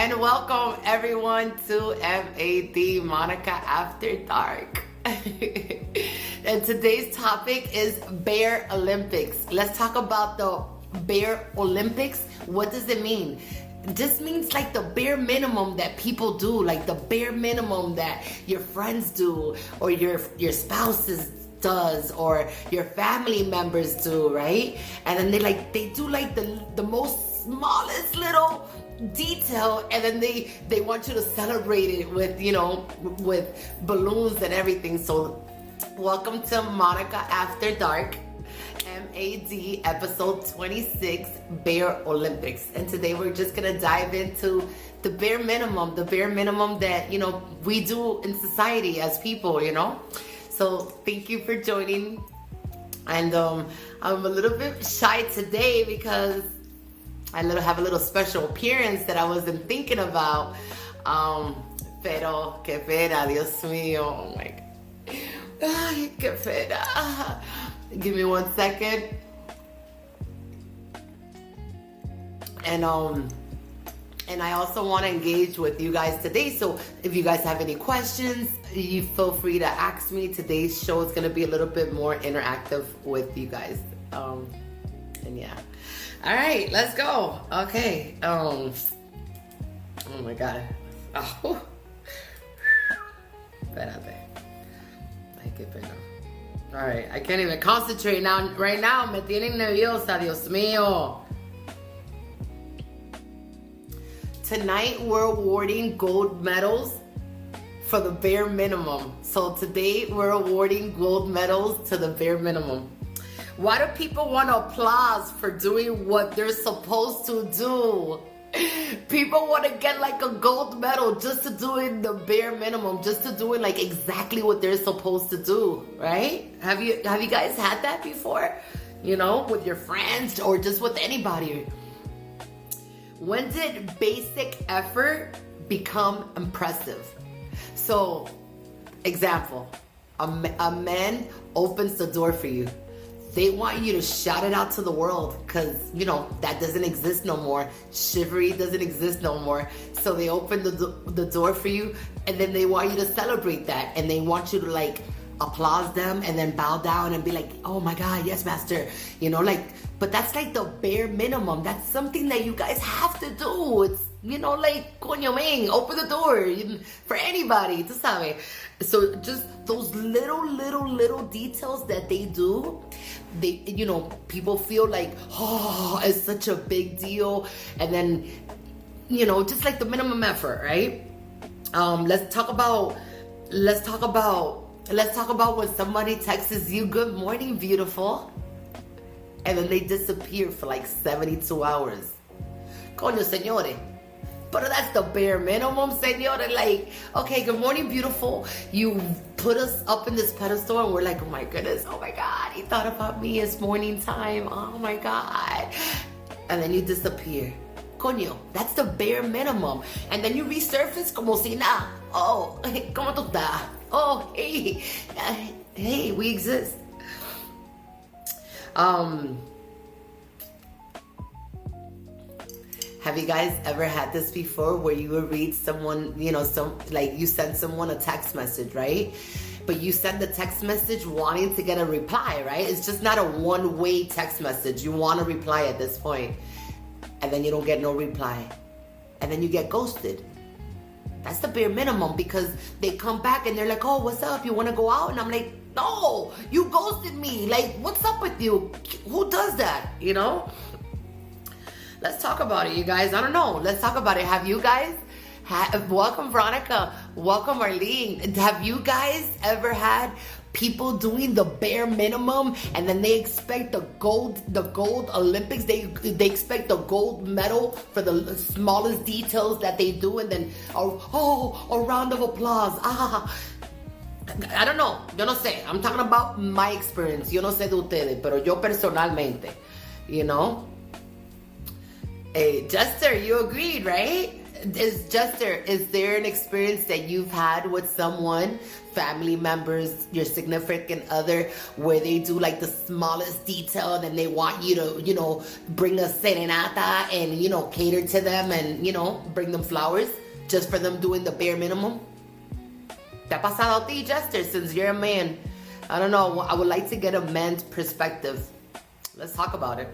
And welcome everyone to MAD Monica After Dark. And today's topic is Bear Olympics. Let's talk about the Bear Olympics. What does it mean? It just means like the bare minimum that people do, like the bare minimum that your friends do, or your spouses does, or your family members do, right? And then they do like the most smallest little detail, and then they want you to celebrate it with, with balloons and everything. So welcome to Monica After Dark, MAD episode 26, Bear Olympics. And today we're just gonna dive into the bare minimum that we do in society as people. So thank you for joining. And I'm a little bit shy today because I have a little special appearance that I wasn't thinking about. Pero que pena, Dios mío. Oh my God. Ay, que pena. Give me 1 second. And I also want to engage with you guys today. So if you guys have any questions, you feel free to ask me. Today's show is going to be a little bit more interactive with you guys. And yeah. All right, let's go. Okay. Oh my God. Oh. Espérate. Ay, qué pena. All right, I can't even concentrate now. Right now, me tienen nerviosa, Dios mío. Tonight, we're awarding gold medals for the bare minimum. So today, we're awarding gold medals to the bare minimum. Why do people want applause for doing what they're supposed to do? People want to get like a gold medal just to do it the bare minimum, just to do it like exactly what they're supposed to do, right? Have you guys had that before? With your friends or just with anybody? When did basic effort become impressive? So, example, a man opens the door for you. They want you to shout it out to the world because, that doesn't exist no more. Chivalry doesn't exist no more. So they open the door for you, and then they want you to celebrate that. And they want you to applaud them and then bow down and be like, oh my God, yes, master. But that's like the bare minimum. That's something that you guys have to do. It's, coño men, open the door for anybody, tú sabes. So just those little details that they do, people feel like, oh, it's such a big deal. And then, just like the minimum effort, right? Let's talk about when somebody texts you, good morning, beautiful. And then they disappear for 72 hours. Coño, señores. But that's the bare minimum, señores. Okay, good morning, beautiful. You put us up in this pedestal and we're like, oh my goodness, oh my God, he thought about me. It's morning time. Oh my God. And then you disappear. Coño, that's the bare minimum. And then you resurface como si nada. Oh, ¿cómo tú estás? Oh, hey. Hey, we exist. Have you guys ever had this before where you would read someone, you send someone a text message, right? But you send the text message wanting to get a reply, right? It's just not a one-way text message. You want a reply at this point. And then you don't get no reply. And then you get ghosted. That's the bare minimum because they come back and they're like, oh, what's up? You want to go out? And I'm like, no, you ghosted me. What's up with you? Who does that? Let's talk about it, you guys. I don't know. Let's talk about it. Have you guys, welcome Veronica, welcome Arlene. Have you guys ever had people doing the bare minimum and then they expect the gold Olympics? They expect the gold medal for the smallest details that they do, and then a round of applause. I don't know. Yo no sé. I'm talking about my experience. Yo no sé de ustedes, pero yo personalmente, Hey, Jester, you agreed, right? Is there an experience that you've had with someone, family members, your significant other, where they do like the smallest detail and they want you to, bring a serenata and, cater to them and, bring them flowers just for them doing the bare minimum? ¿Te ha pasado a ti, Jester, since you're a man? I don't know. I would like to get a man's perspective. Let's talk about it.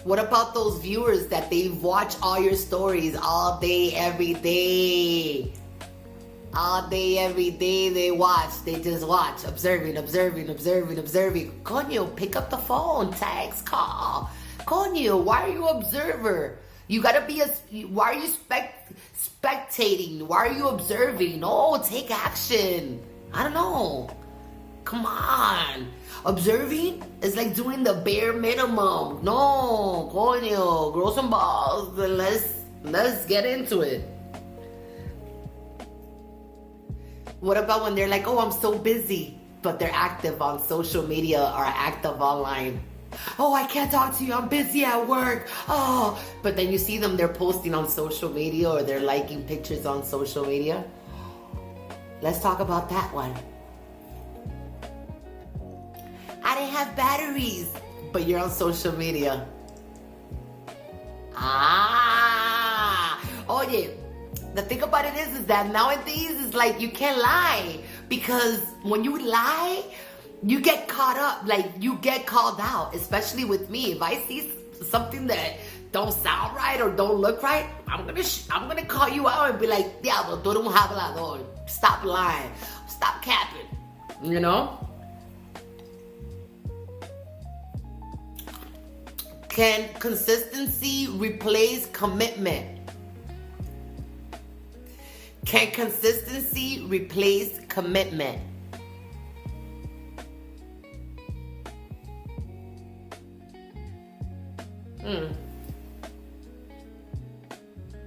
What about those viewers that they watch all your stories all day, every day? All day, every day they watch. They just watch, observing. Coño, pick up the phone, text, call. Coño, why are you observer? You gotta be why are you spectating? Why are you observing? No, take action. I don't know. Come on. Observing is like doing the bare minimum. No, coño, grow some balls. Let's get into it. What about when they're like, oh, I'm so busy, but they're active on social media or active online? Oh, I can't talk to you. I'm busy at work. Oh, but then you see them, they're posting on social media or they're liking pictures on social media. Let's talk about that one. I didn't have batteries, but you're on social media. Oye, the thing about it is that nowadays it's like you can't lie, because when you lie, you get caught up, like you get called out, especially with me. If I see something that don't sound right or don't look right, I'm gonna call you out and be like, Diablo, tú eres un hablador. Stop lying. Stop capping. You know? Can consistency replace commitment? Can consistency replace commitment?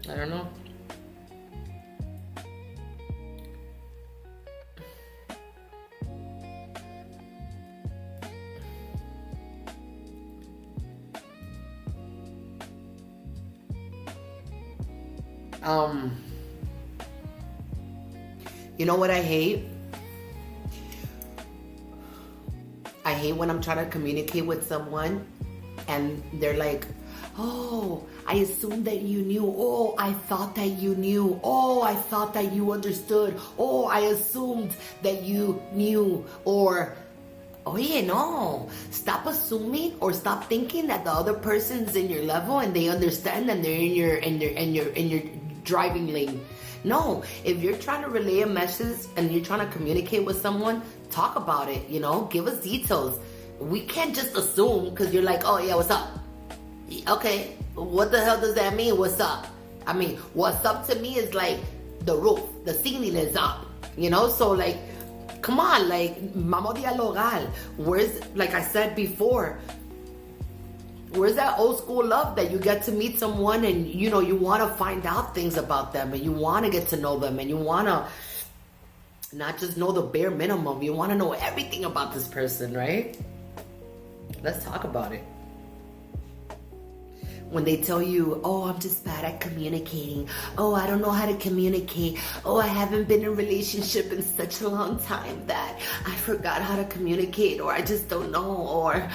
I don't know. You know what I hate? I hate when I'm trying to communicate with someone and they're like, oh, I assumed that you knew. Oh, I thought that you knew. Oh, I thought that you understood. Oh, I assumed that you knew. Or, oye, no. Stop assuming or stop thinking that the other person's in your level and they understand and they're in your driving lane. No, if you're trying to relay a message and you're trying to communicate with someone, talk about it, give us details. We can't just assume because you're like, oh yeah, what's up? Okay, what the hell does that mean, what's up? I mean, what's up to me is like the roof, the ceiling is up, So like, come on, like, vamos a dialogar. Where's, like I said before, where's that old school love that you get to meet someone and, you want to find out things about them and you want to get to know them and you want to not just know the bare minimum. You want to know everything about this person, right? Let's talk about it. When they tell you, oh, I'm just bad at communicating. Oh, I don't know how to communicate. Oh, I haven't been in a relationship in such a long time that I forgot how to communicate, or I just don't know, or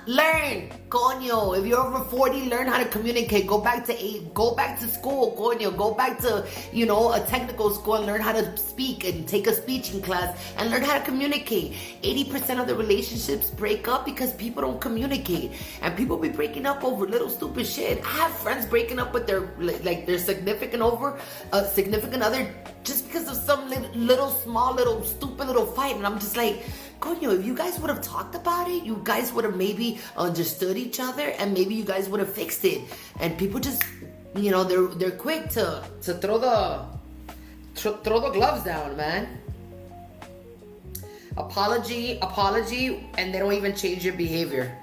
learn, coño. If you're over 40, learn how to communicate. Go back to school, coño. Go back to, a technical school and learn how to speak and take a speaking class and learn how to communicate. 80% of the relationships break up because people don't communicate, and people be breaking up over little stupid shit. I have friends breaking up with their significant other just because of some little stupid little fight, and I'm just like, coño, if you guys would have talked about it, you guys would have maybe understood each other, and maybe you guys would have fixed it. And people just, they're quick to throw the gloves down, man. Apology, and they don't even change your behavior.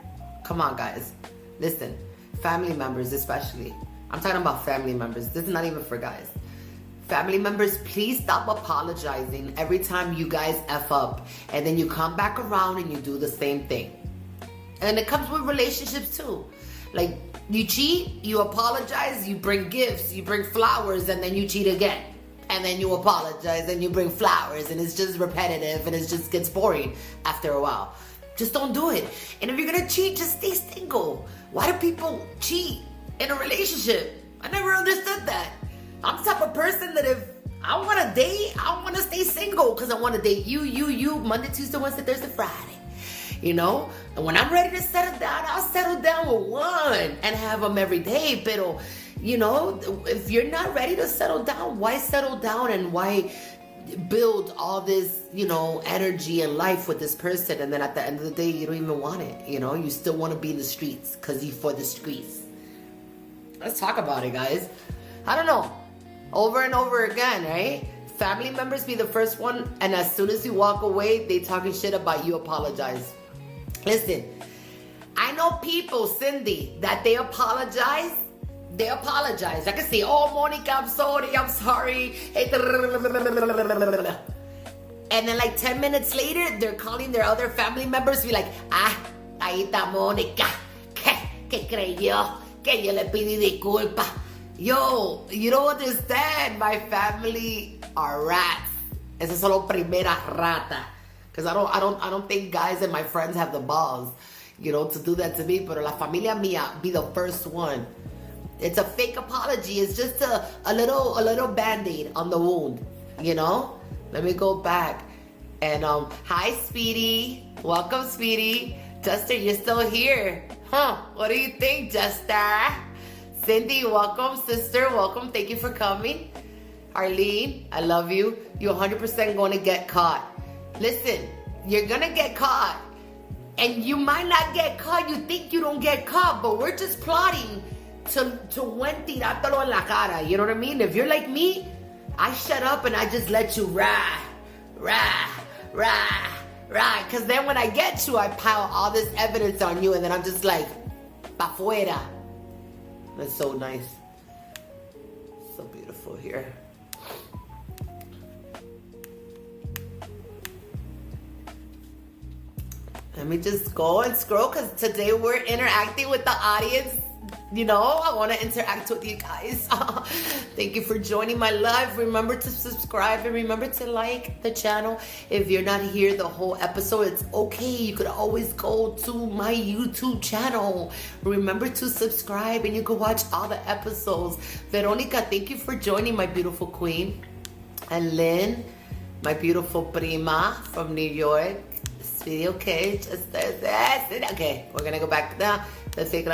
Come on, guys. Listen, family members especially. I'm talking about family members. This is not even for guys. Family members, please stop apologizing every time you guys F up. And then you come back around and you do the same thing. And it comes with relationships too. Like, you cheat, you apologize, you bring gifts, you bring flowers, and then you cheat again. And then you apologize and you bring flowers, and it's just repetitive and it just gets boring after a while. Just don't do it. And if you're gonna cheat, just stay single. Why do people cheat in a relationship? I never understood that. I'm the type of person that if I want to date, I want to stay single because I want to date you, Monday, Tuesday, Wednesday, Thursday, Friday. You know? And when I'm ready to settle down, I'll settle down with one and have them every day. Pero, you know, if you're not ready to settle down, why settle down and why build all this, you know, energy and life with this person, and then at the end of the day, you don't even want it, you know? You still want to be in the streets because you're for the streets. Let's talk about it, guys. I don't know. Over and over again, right? Family members be the first one, and as soon as you walk away, they talking shit about you apologize. Listen, I know people, Cindy, that they apologize. I can say, oh, Monica, I'm sorry. And then like 10 minutes later, they're calling their other family members, be like, ahí está Monica. ¿Qué creyó? Que yo le pedí disculpa. Yo, you don't understand. My family are rats. Esa es solo primera rata. Because I don't think guys and my friends have the balls, you know, to do that to me. Pero la familia mía be the first one. It's a fake apology. It's just a little band-aid on the wound, you know? Let me go back. And hi, Speedy. Welcome, Speedy. Jester, you're still here. Huh? What do you think, Jester? Cindy, welcome. Sister, welcome. Thank you for coming. Arlene, I love you. You're 100% going to get caught. Listen, you're going to get caught. And you might not get caught. You think you don't get caught, but we're just plotting to when tirártelo en la cara. You know what I mean? If you're like me, I shut up and I just let you rah. Because then when I get you, I pile all this evidence on you, and then I'm just like, pa fuera. That's so nice. So beautiful here. Let me just go and scroll, because today we're interacting with the audience. You know, I want to interact with you guys. Thank you for joining my live. Remember to subscribe and remember to like the channel. If you're not here the whole episode, it's okay. You could always go to my YouTube channel. Remember to subscribe and you can watch all the episodes. Veronica, thank you for joining, my beautiful queen. And Lynn, my beautiful prima from New York. Speedy, okay, just that's it. Okay, we're gonna go back now. Let's take it.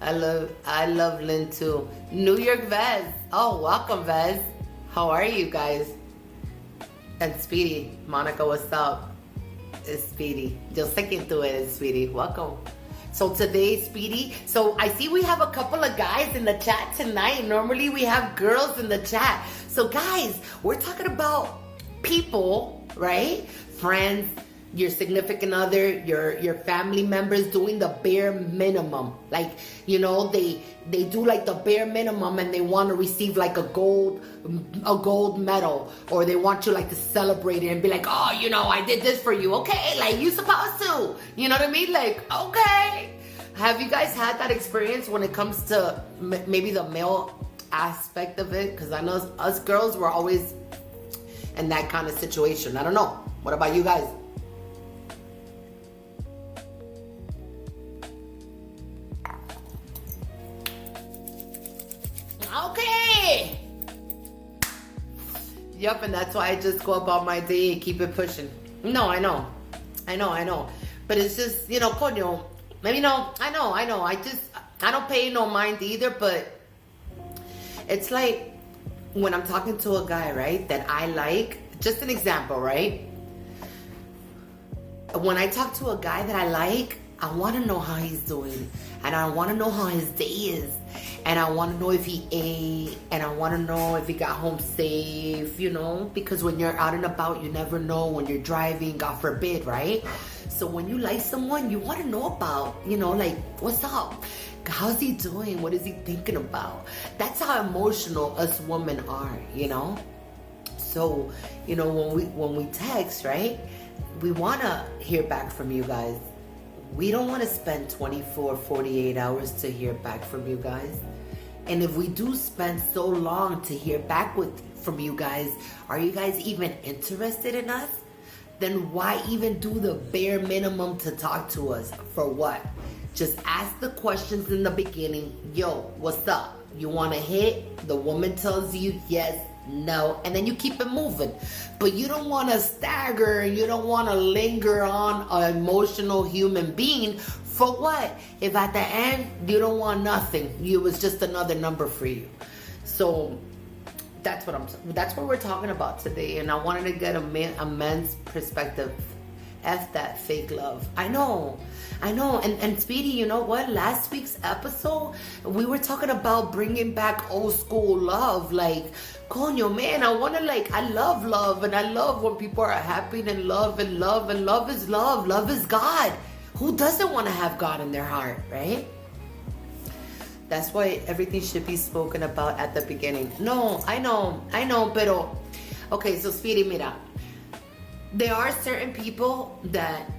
I love Lynn too. New York Vez. Oh, welcome, Vez. How are you guys? And Speedy, Monica, what's up? It's Speedy. Yo sé quién tú eres, Speedy. Welcome. So today, Speedy. So I see we have a couple of guys in the chat tonight. Normally we have girls in the chat. So guys, we're talking about people, right? Friends, your significant other, your family members doing the bare minimum. Like, you know, they do like the bare minimum and they want to receive like a gold medal, or they want you like to celebrate it and be like, oh, you know, I did this for you. Okay, like you supposed to. You know what I mean? Like, okay. Have you guys had that experience when it comes to maybe the male aspect of it? Because I know us girls were always in that kind of situation. I don't know. What about you guys? Okay. Yup, and that's why I just go about my day and keep it pushing. No, I know. But it's just, you know, coño. Maybe no, I know. I don't pay no mind either, but it's like when I'm talking to a guy, right, that I like, just an example, right? When I talk to a guy that I like, I want to know how he's doing, and I want to know how his day is. and I want to know if he ate, and I want to know if he got home safe, you know, because when you're out and about, you never know when you're driving, God forbid, right? So when you like someone, you want to know about, you know, like, what's up? How's he doing? What is he thinking about? That's how emotional us women are, you know? So, you know, when we text, right? We want to hear back from you guys. We don't want to spend 24, 48 hours to hear back from you guys. And if we do spend so long to hear back from you guys, are you guys even interested in us? Then why even do the bare minimum to talk to us? For what? Just ask the questions in the beginning. Yo, what's up? You want to hit? The woman tells you yes, no, and then you keep it moving. But you don't want to stagger, you don't want to linger on an emotional human being. For what? If at the end you don't want nothing, it was just another number for you. So that's what we're talking about today, and I wanted to get a men's perspective. F that fake love. I know. And Speedy, you know what? Last week's episode, we were talking about bringing back old school love. Like, coño, man, I love love, and I love when people are happy and love is love. Love is God. Who doesn't want to have God in their heart, right? That's why everything should be spoken about at the beginning. No, I know, pero... Okay, so Speedy, mira. There are certain people that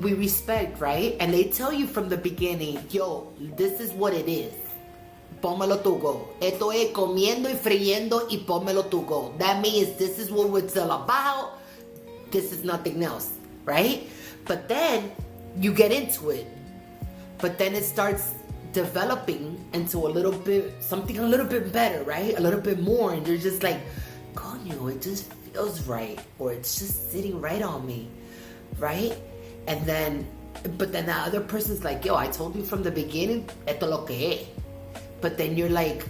we respect, right? And they tell you from the beginning, yo, this is what it is. Pónmelo tu go. Esto es comiendo y friendo y pónmelo tu go. That means this is what it's all about. This is nothing else, right? But then you get into it. But then it starts developing into something a little bit better, right? A little bit more. And you're just like, coño, it just feels right, or it's just sitting right on me, right? But then the other person's like, yo, I told you from the beginning, esto lo que es. But then you're like,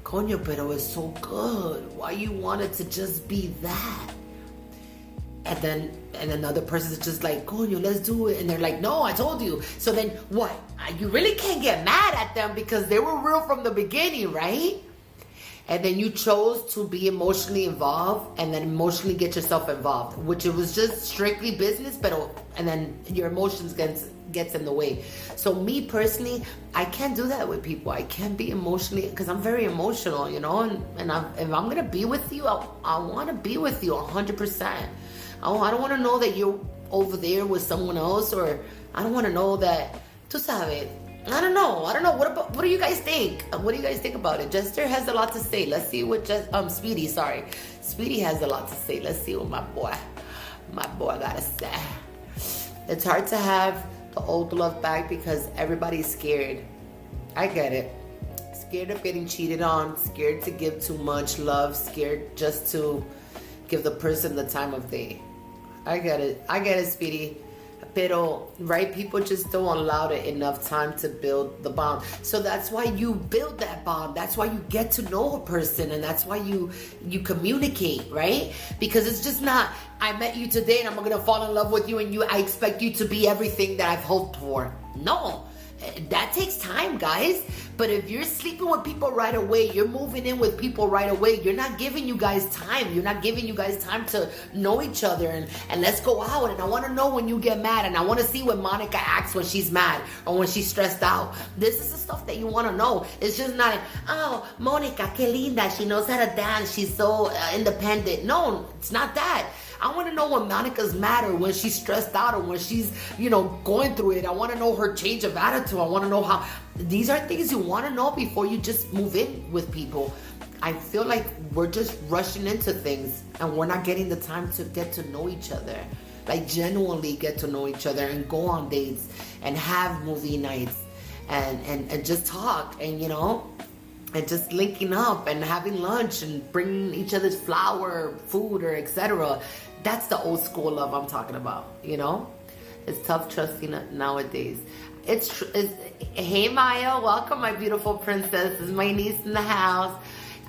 coño, pero it's so good. Why you want it to just be that? And then another person's just like, coño, let's do it. And they're like, no, I told you. So then what? You really can't get mad at them because they were real from the beginning, right? And then you chose to be emotionally involved and then emotionally get yourself involved, which it was just strictly business, and then your emotions gets in the way. So me personally, I can't do that with people. I can't be emotionally, because I'm very emotional, you know, and if I'm going to be with you, I want to be with you 100%. I don't want to know that you're over there with someone else, or I don't want to know that, tú sabes, I don't know. What do you guys think? What do you guys think about it? Jester has a lot to say. Let's see what Speedy has a lot to say. Let's see what my boy gotta say. It's hard to have the old love back because everybody's scared. I get it. Scared of getting cheated on, scared to give too much love, scared just to give the person the time of day. I get it, Speedy. Pero right people just don't allow it enough time to build the bond. So that's why you build that bond. That's why you get to know a person, and that's why you communicate, right? Because it's just not, I met you today and I'm gonna fall in love with you and I expect you to be everything that I've hoped for. No. That takes time, guys. But if you're sleeping with people right away, you're moving in with people right away, you're not giving you guys time. You're not giving you guys time to know each other and let's go out. And I want to know when you get mad. And I want to see when Monica acts when she's mad or when she's stressed out. This is the stuff that you want to know. It's just not, oh, Monica, que linda. She knows how to dance. She's so independent. No, it's not that. I want to know when Monica's mad or when she's stressed out or when she's, going through it. I want to know her change of attitude. I want to know how. These are things you want to know before you just move in with people. I feel like we're just rushing into things and we're not getting the time to get to know each other. Like genuinely get to know each other and go on dates and have movie nights and just talk and, and just linking up and having lunch and bringing each other's flower, food, or etc. That's the old school love I'm talking about, It's tough trusting nowadays. Hey Maya, welcome my beautiful princess. This is my niece in the house.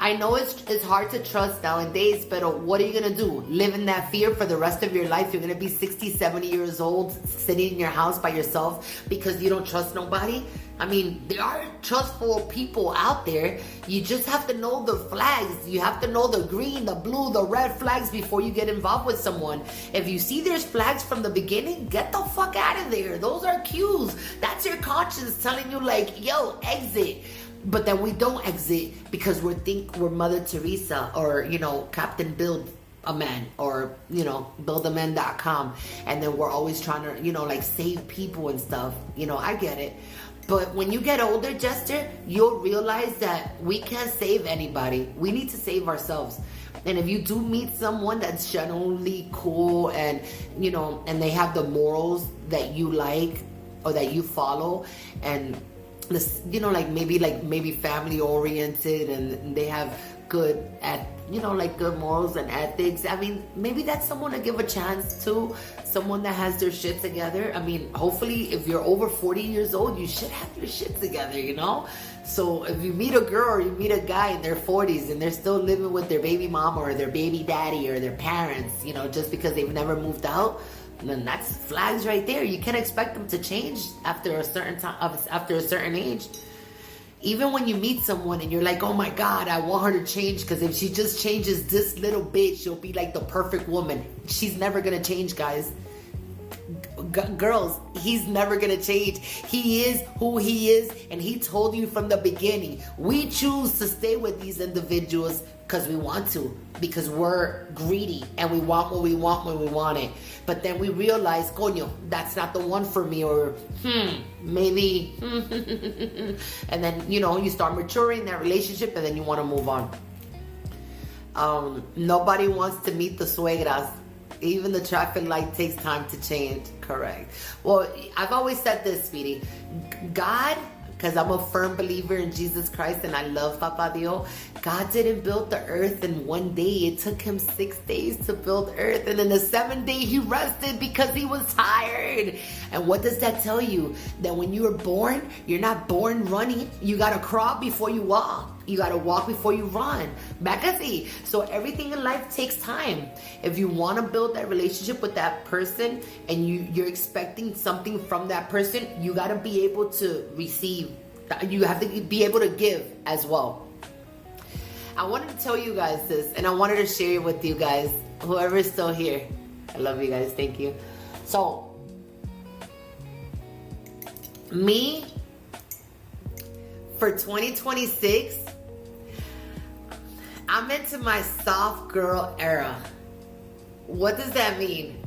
I know it's hard to trust nowadays, but what are you going to do? Live in that fear for the rest of your life? You're going to be 60, 70 years old sitting in your house by yourself because you don't trust nobody? I mean, there are trustful people out there. You just have to know the flags. You have to know the green, the blue, the red flags before you get involved with someone. If you see there's flags from the beginning, get the fuck out of there. Those are cues. That's your conscience telling you like, yo, exit. But then we don't exit because we think we're Mother Teresa or, Captain Build a Man or, buildaman.com. And then we're always trying to, like save people and stuff. I get it. But when you get older, Jester, you'll realize that we can't save anybody. We need to save ourselves. And if you do meet someone that's genuinely cool and, and they have the morals that you like or that you follow and this, maybe family oriented and they have good good morals and ethics. I mean, maybe that's someone to give a chance to, someone that has their shit together. I mean, hopefully if you're over 40 years old, you should have your shit together, So if you meet a girl or you meet a guy in their 40s and they're still living with their baby mama or their baby daddy or their parents, just because they've never moved out, then that's flags right there. You can't expect them to change after a certain time, after a certain age. Even when you meet someone and you're like, oh my God, I want her to change because if she just changes this little bit, she'll be like the perfect woman. She's never gonna change, guys. Girls, he's never gonna change. He is who he is, and he told you from the beginning. We choose to stay with these individuals because we want to, because we're greedy and we want what we want when we want it. But then we realize, coño, that's not the one for me, or maybe, and then, you start maturing in that relationship and then you want to move on. Nobody wants to meet the suegras. Even the traffic light takes time to change. Correct. Well, I've always said this, sweetie. God, because I'm a firm believer in Jesus Christ and I love Papa Dios, God didn't build the earth in one day. It took him 6 days to build earth. And in the 7th day, he rested because he was tired. And what does that tell you? That when you were born, you're not born running. You got to crawl before you walk. You got to walk before you run. Back at the. So everything in life takes time. If you want to build that relationship with that person and you're expecting something from that person, you got to be able to receive. You have to be able to give as well. I wanted to tell you guys this, and I wanted to share it with you guys, whoever is still here. I love you guys. Thank you. So, me, for 2026, I'm into my soft girl era. What does that mean?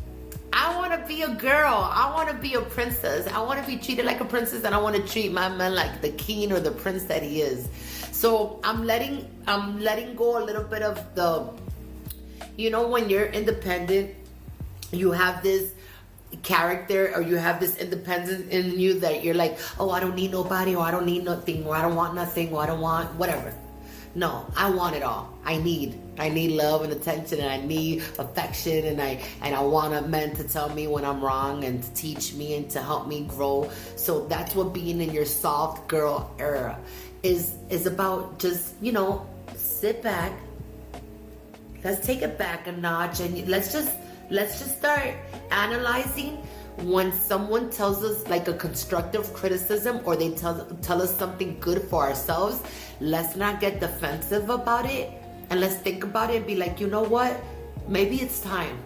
I want to be a girl. I want to be a princess. I want to be treated like a princess, and I want to treat my man like the king or the prince that he is. So I'm letting go a little bit of the, when you're independent, you have this character or you have this independence in you that you're like, oh, I don't need nobody, or I don't need nothing, or I don't want nothing, or I don't want whatever. No, I want it all. I need love and attention, and I need affection, and I want a man to tell me when I'm wrong and to teach me and to help me grow. So that's what being in your soft girl era is about. Just, sit back. Let's take it back a notch, and let's just start analyzing when someone tells us like a constructive criticism, or they tell us something good for ourselves. Let's not get defensive about it, and let's think about it and be like, you know what? Maybe it's time.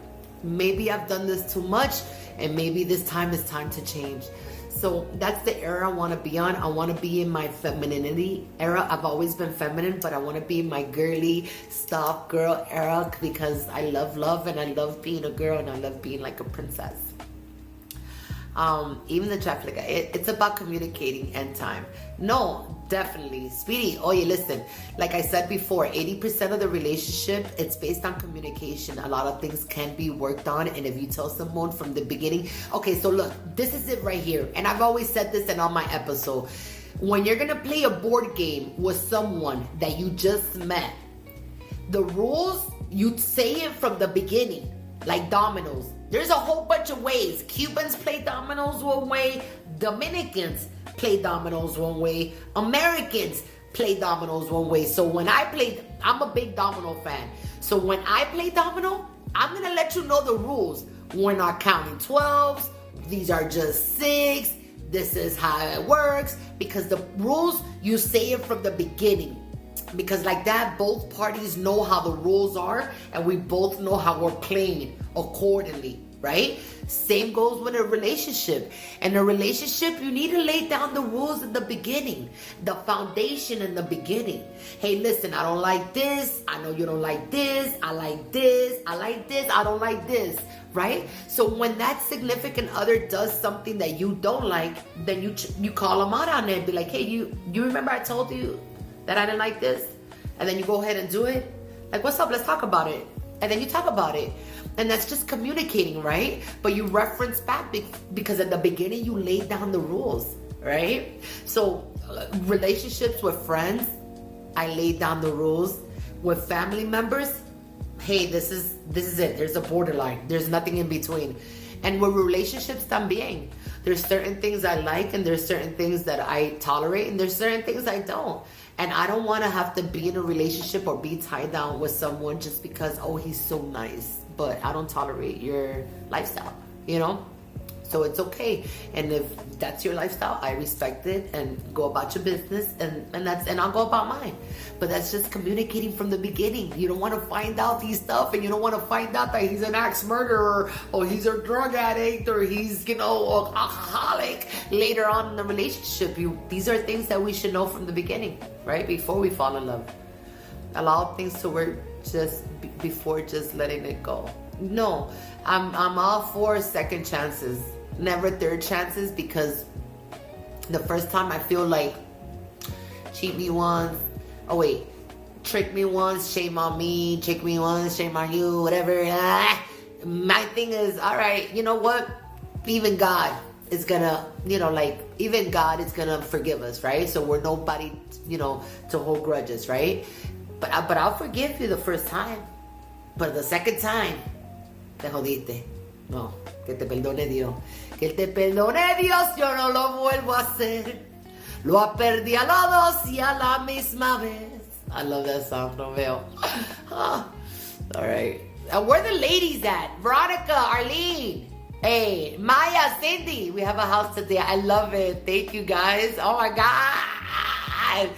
Maybe I've done this too much, and maybe this time is time to change. So that's the era I want to be on. I want to be in my femininity era. I've always been feminine, but I want to be in my girly, soft girl era because I love and I love being a girl, and I love being like a princess. Even the traffic, it's about communicating and time. No, definitely. Sweetie, oh, listen, like I said before, 80% of the relationship, it's based on communication. A lot of things can be worked on, and if you tell someone from the beginning, okay, so look, this is it right here, and I've always said this in all my episodes. When you're gonna play a board game with someone that you just met, the rules, you say it from the beginning, like dominoes. There's a whole bunch of ways. Cubans play dominoes one way. Dominicans play dominoes one way. Americans play dominoes one way. So when I play, I'm a big domino fan. So when I play domino, I'm gonna let you know the rules. We're not counting 12s. These are just 6. This is how it works. Because the rules, you say it from the beginning. Because like that, both parties know how the rules are, and we both know how we're playing accordingly, right? Same goes with a relationship. In a relationship, you need to lay down the rules in the beginning, the foundation in the beginning. Hey, listen, I don't like this. I know you don't like this. I like this. I like this. I don't like this, right? So when that significant other does something that you don't like, then you call them out on it and be like, hey, you remember I told you that I didn't like this? And then you go ahead and do it. Like, what's up? Let's talk about it. And then you talk about it. And that's just communicating, right? But you reference back because at the beginning you laid down the rules, right? So relationships with friends, I laid down the rules. With family members, hey, this is it. There's a borderline. There's nothing in between. And with relationships también, there's certain things I like and there's certain things that I tolerate and there's certain things I don't. And I don't want to have to be in a relationship or be tied down with someone just because, oh, he's so nice, but I don't tolerate your lifestyle, you know? So it's okay. And if that's your lifestyle, I respect it and go about your business and I'll go about mine. But that's just communicating from the beginning. You don't want to find out these stuff and you don't want to find out that he's an axe murderer or he's a drug addict or he's, an alcoholic later on in the relationship. These are things that we should know from the beginning, right? Before we fall in love. Allow things to work just before just letting it go. No, I'm all for second chances. Never third chances, because the first time I feel like cheat me once, trick me once, shame on me, trick me once, shame on you, whatever. My thing is, all right, you know what? Even God is gonna, even God is gonna forgive us, right? So we're nobody, to hold grudges, right? But I'll forgive you the first time. But the second time, te jodiste. No, que te perdone Dios. Que te perdone Dios, yo no lo vuelvo a hacer. Lo perdí a los dos y a la misma vez. I love that song, Romeo. All right. Where the ladies at? Veronica, Arlene. Hey, Maya, Cindy. We have a house today. I love it. Thank you, guys. Oh, my God.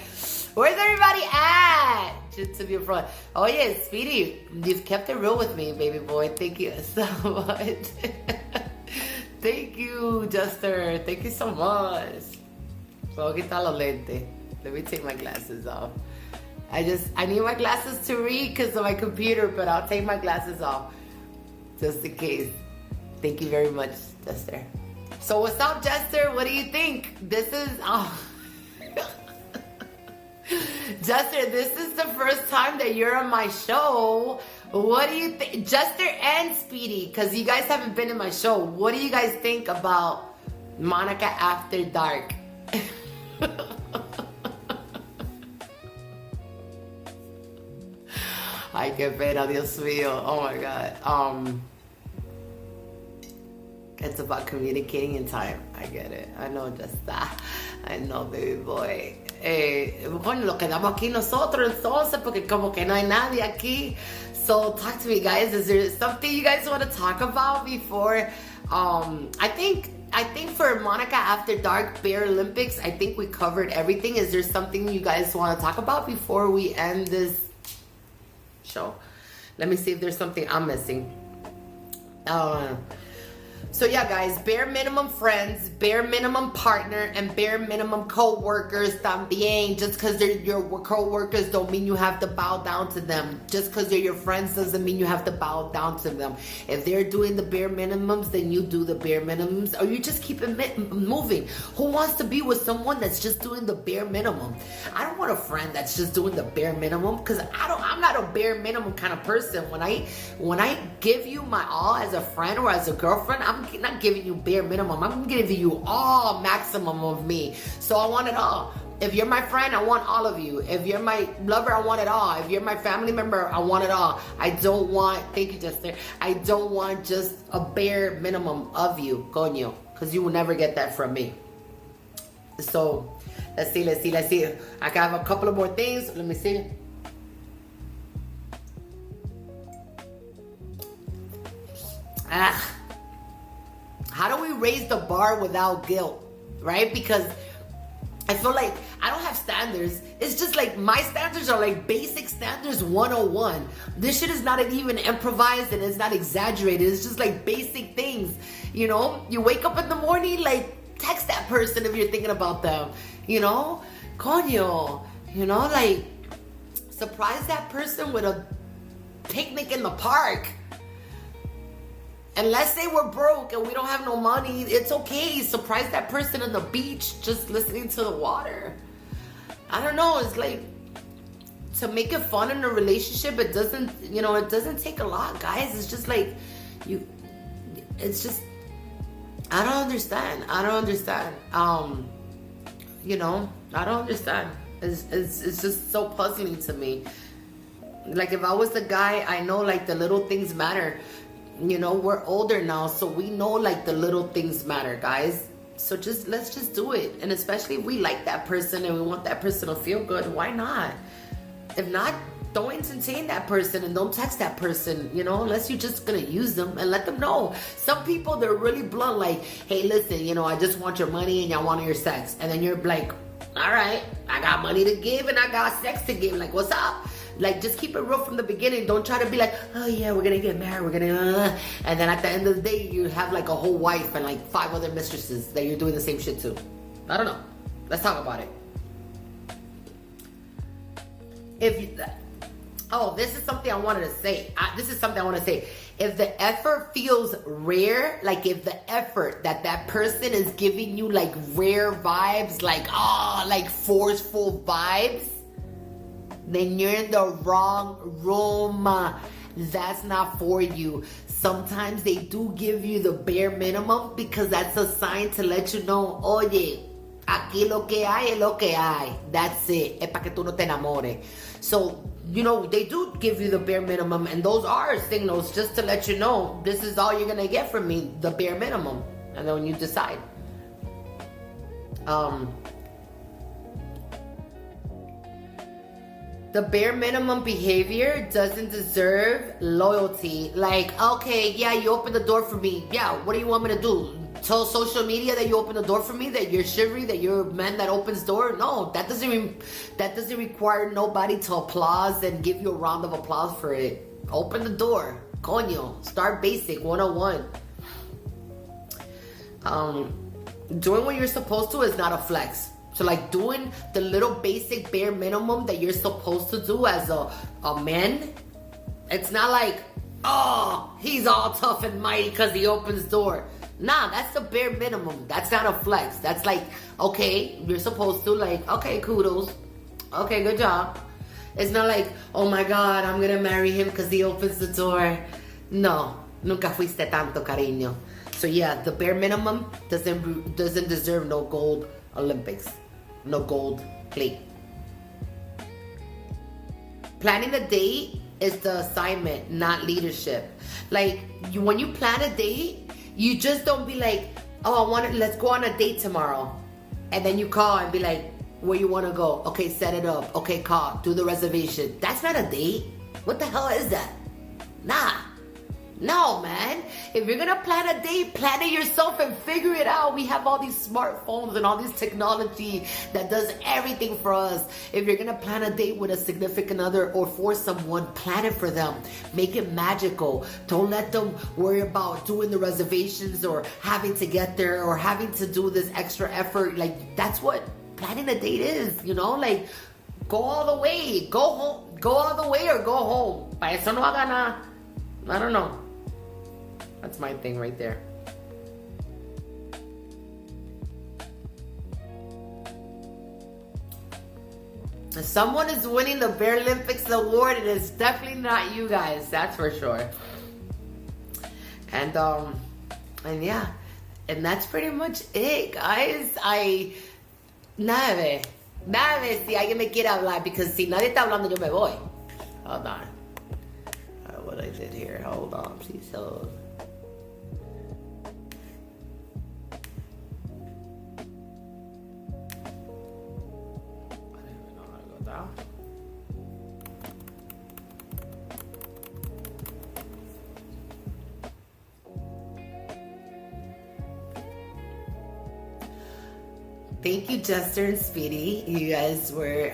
Where's everybody at? To be a front. Oh, yeah, Speedy. You've kept it real with me, baby boy. Thank you so much. Thank you, Juster. Thank you so much. Puedo quitar los lentes. Let me take my glasses off. I need my glasses to read because of my computer, but I'll take my glasses off just in case. Thank you very much, Jester. So what's up, Jester? What do you think? This is... Jester, this is the first time that you're on my show. What do you think? Jester and Speedy, because you guys haven't been in my show. What do you guys think about Monica After Dark? Ay, qué pena, Dios mío. Oh my God. It's about communicating in time. I get it. I know, just that. I know, baby boy. Bueno, lo quedamos aquí nosotros entonces, porque como que no hay nadie aquí. So talk to me, guys. Is there something you guys want to talk about before? I think for Monica After Dark Bear Olympics, I think we covered everything. Is there something you guys want to talk about before we end this show? Let me see if there's something I'm missing. So yeah, guys, bare minimum friends, bare minimum partner, and bare minimum co-workers también. Just because they're your co-workers don't mean you have to bow down to them. Just because they're your friends doesn't mean you have to bow down to them. If they're doing the bare minimums, then you do the bare minimums, or you just keep it moving. Who wants to be with someone that's just doing the bare minimum? I don't want a friend that's just doing the bare minimum, because I'm not a bare minimum kind of person. When I give you my all as a friend or as a girlfriend, I'm not giving you bare minimum. I'm giving you all maximum of me. So I want it all. If you're my friend, I want all of you. If you're my lover, I want it all. If you're my family member, I want it all. I don't want, thank you, Jester. I don't want just a bare minimum of you, coño, because you will never get that from me. So let's see. I have a couple of more things. Let me see. How do we raise the bar without guilt, right? Because I feel like I don't have standards. It's just like my standards are like basic standards 101. This shit is not even improvised and it's not exaggerated. It's just like basic things. You know, you wake up in the morning, like text that person if you're thinking about them. You know, coño. You know, like surprise that person with a picnic in the park. And let's say we're broke and we don't have no money, it's okay. Surprise that person on the beach just listening to the water. I don't know, it's like to make it fun in a relationship, it doesn't, you know, it doesn't take a lot, guys. It's just like it's just I don't understand. You know, I don't understand. It's just so puzzling to me. Like if I was the guy, I know like the little things matter. You know, we're older now, so we know like the little things matter, guys. So let's just do it. And especially if we like that person and we want that person to feel good, why not? If not, don't entertain that person and don't text that person, you know, unless you're just gonna use them and let them know. Some people, they're really blunt, like, hey, listen, you know, I just want your money and I want your sex. And then you're like, all right, I got money to give and I got sex to give. Like, what's up? Like, just keep it real from the beginning. Don't try to be like, oh yeah, we're gonna get married, and then at the end of the day, you have like a whole wife and like 5 other mistresses that you're doing the same shit to. I don't know. Let's talk about it. This is something I wanted to say. If the effort feels rare, like if the effort that person is giving you like rare vibes, like forceful vibes, then you're in the wrong room. That's not for you. Sometimes they do give you the bare minimum because that's a sign to let you know, oye, aquí lo que hay es lo que hay. That's it. Es para que tú no te enamores. So, you know, they do give you the bare minimum, and those are signals just to let you know this is all you're going to get from me, the bare minimum. And then when you decide. The bare minimum behavior doesn't deserve loyalty. Like, okay, yeah, you opened the door for me. Yeah, what do you want me to do? Tell social media that you opened the door for me, that you're chivalry, that you're a man that opens door? No, that doesn't require nobody to applaud and give you a round of applause for it. Open the door. Coño. Start basic 101. Doing what you're supposed to is not a flex. So like doing the little basic bare minimum that you're supposed to do as a man, it's not like, oh, he's all tough and mighty because he opens door. Nah, that's the bare minimum. That's not a flex. That's like, okay, you're supposed to, like, okay, kudos. Okay, good job. It's not like, oh my God, I'm going to marry him because he opens the door. No, nunca fuiste tanto, cariño. So yeah, the bare minimum doesn't deserve no gold Olympics. No gold plate. Planning a date is the assignment, not leadership. Like, when you plan a date, you just don't be like, oh, let's go on a date tomorrow. And then you call and be like, where you want to go? Okay, set it up. Okay, call. Do the reservation. That's not a date. What the hell is that? Nah. No, man. If you're going to plan a date, plan it yourself and figure it out. We have all these smartphones and all this technology that does everything for us. If you're going to plan a date with a significant other or for someone, plan it for them. Make it magical. Don't let them worry about doing the reservations or having to get there or having to do this extra effort. Like, that's what planning a date is, you know? Like, go all the way. Go home. Go all the way or go home. Pa eso no haga nada. I don't know. That's my thing right there. If someone is winning the Bear Olympics award, it is definitely not you guys. That's for sure. And yeah. And that's pretty much it, guys. Nada, si alguien me quiere hablar, because si nadie está hablando, yo me voy. Hold on. What I did here. Hold on, please. Hold. y'all. Thank you, Jester and Speedy. You guys were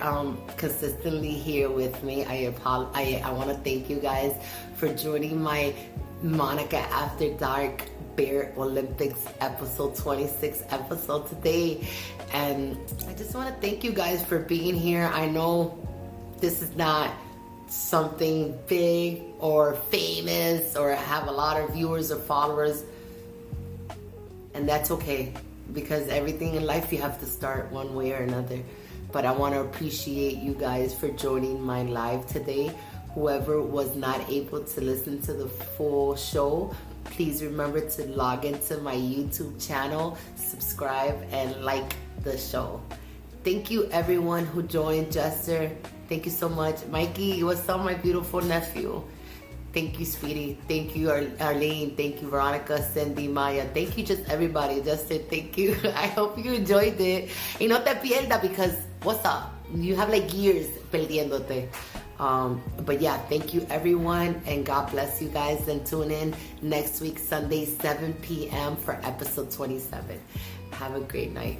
consistently here with me. I want to thank you guys for joining my Monica After Dark Bear Olympics episode 26 episode today. And I just want to thank you guys for being here. I know this is not something big or famous or have a lot of viewers or followers, and that's okay. Because everything in life you have to start one way or another. But I want to appreciate you guys for joining my live today. Whoever was not able to listen to the full show, please remember to log into my YouTube channel, subscribe, and like the show. Thank you everyone who joined. Jester, thank you so much. Mikey, what's up, my beautiful nephew? Thank you, Speedy. Thank you, Arlene. Thank you, Veronica, Cindy, Maya. Thank you, just everybody. Justin, thank you. I hope you enjoyed it. Y no te pierdas, because what's up? You have like years perdiéndote. But yeah, thank you, everyone. And God bless you guys. And tune in next week, Sunday, 7 p.m. for episode 27. Have a great night.